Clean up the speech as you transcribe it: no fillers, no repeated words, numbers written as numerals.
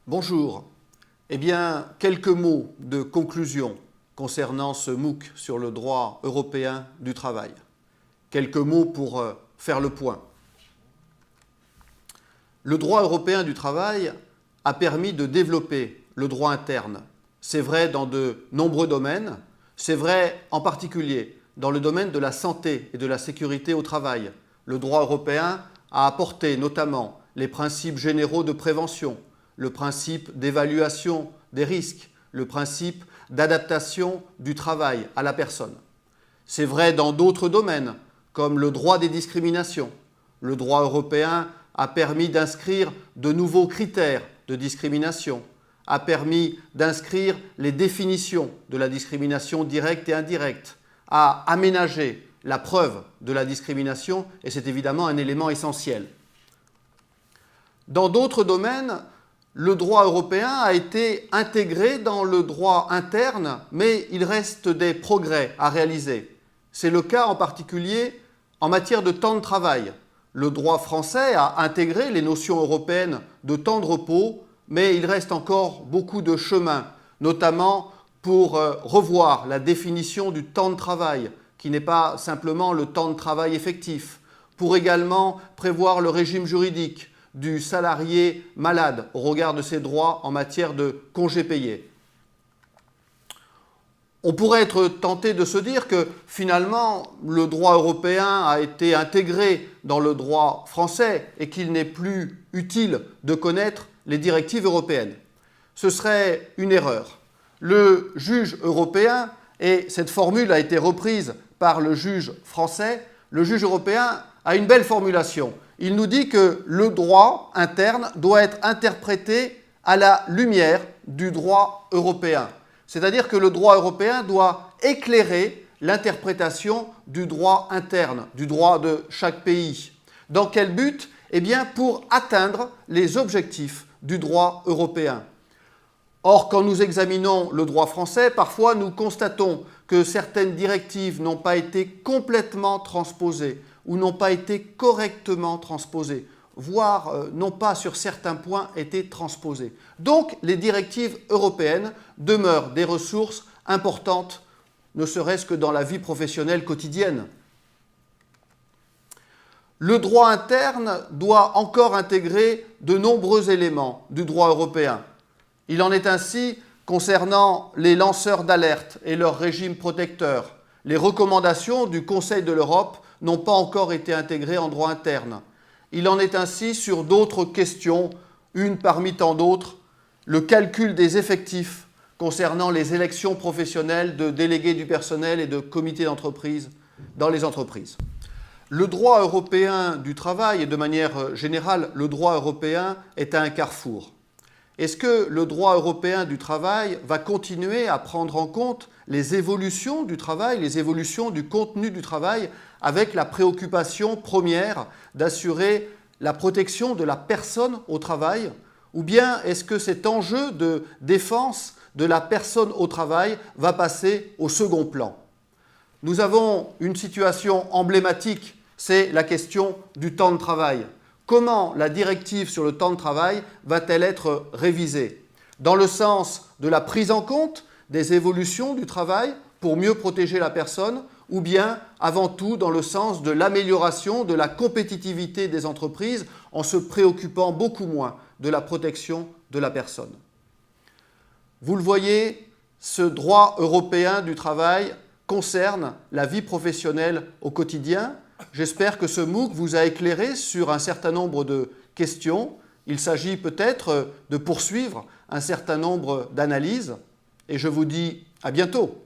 Bonjour. Eh bien, quelques mots de conclusion concernant ce MOOC sur le droit européen du travail. Quelques mots pour faire le point. Le droit européen du travail a permis de développer le droit interne. C'est vrai dans de nombreux domaines. C'est vrai en particulier dans le domaine de la santé et de la sécurité au travail. Le droit européen a apporté notamment les principes généraux de prévention, le principe d'évaluation des risques, le principe d'adaptation du travail à la personne. C'est vrai dans d'autres domaines, comme le droit des discriminations. Le droit européen a permis d'inscrire de nouveaux critères de discrimination, a permis d'inscrire les définitions de la discrimination directe et indirecte, a aménagé la preuve de la discrimination, et c'est évidemment un élément essentiel. Dans d'autres domaines, le droit européen a été intégré dans le droit interne, mais il reste des progrès à réaliser. C'est le cas en particulier en matière de temps de travail. Le droit français a intégré les notions européennes de temps de repos, mais il reste encore beaucoup de chemin, notamment pour revoir la définition du temps de travail, qui n'est pas simplement le temps de travail effectif, pour également prévoir le régime juridique du salarié malade au regard de ses droits en matière de congés payés. On pourrait être tenté de se dire que finalement le droit européen a été intégré dans le droit français et qu'il n'est plus utile de connaître les directives européennes. Ce serait une erreur. Le juge européen, et cette formule a été reprise par le juge français, le juge européen a une belle formulation. Il nous dit que le droit interne doit être interprété à la lumière du droit européen. C'est-à-dire que le droit européen doit éclairer l'interprétation du droit interne, du droit de chaque pays. Dans quel but ? Eh bien, pour atteindre les objectifs du droit européen. Or, quand nous examinons le droit français, parfois nous constatons que certaines directives n'ont pas été complètement transposées ou n'ont pas été correctement transposées, voire n'ont pas sur certains points été transposées. Donc, les directives européennes demeurent des ressources importantes, ne serait-ce que dans la vie professionnelle quotidienne. Le droit interne doit encore intégrer de nombreux éléments du droit européen. Il en est ainsi concernant les lanceurs d'alerte et leur régime protecteur. Les recommandations du Conseil de l'Europe n'ont pas encore été intégrées en droit interne. Il en est ainsi sur d'autres questions, une parmi tant d'autres, le calcul des effectifs concernant les élections professionnelles de délégués du personnel et de comités d'entreprise dans les entreprises. Le droit européen du travail, et de manière générale, le droit européen est à un carrefour. Est-ce que le droit européen du travail va continuer à prendre en compte les évolutions du travail, les évolutions du contenu du travail, avec la préoccupation première d'assurer la protection de la personne au travail? Ou bien est-ce que cet enjeu de défense de la personne au travail va passer au second plan? Nous avons une situation emblématique, c'est la question du temps de travail. Comment la directive sur le temps de travail va-t-elle être révisée? Dans le sens de la prise en compte des évolutions du travail pour mieux protéger la personne, ou bien avant tout dans le sens de l'amélioration de la compétitivité des entreprises en se préoccupant beaucoup moins de la protection de la personne. Vous le voyez, ce droit européen du travail concerne la vie professionnelle au quotidien. J'espère que ce MOOC vous a éclairé sur un certain nombre de questions. Il s'agit peut-être de poursuivre un certain nombre d'analyses et je vous dis à bientôt.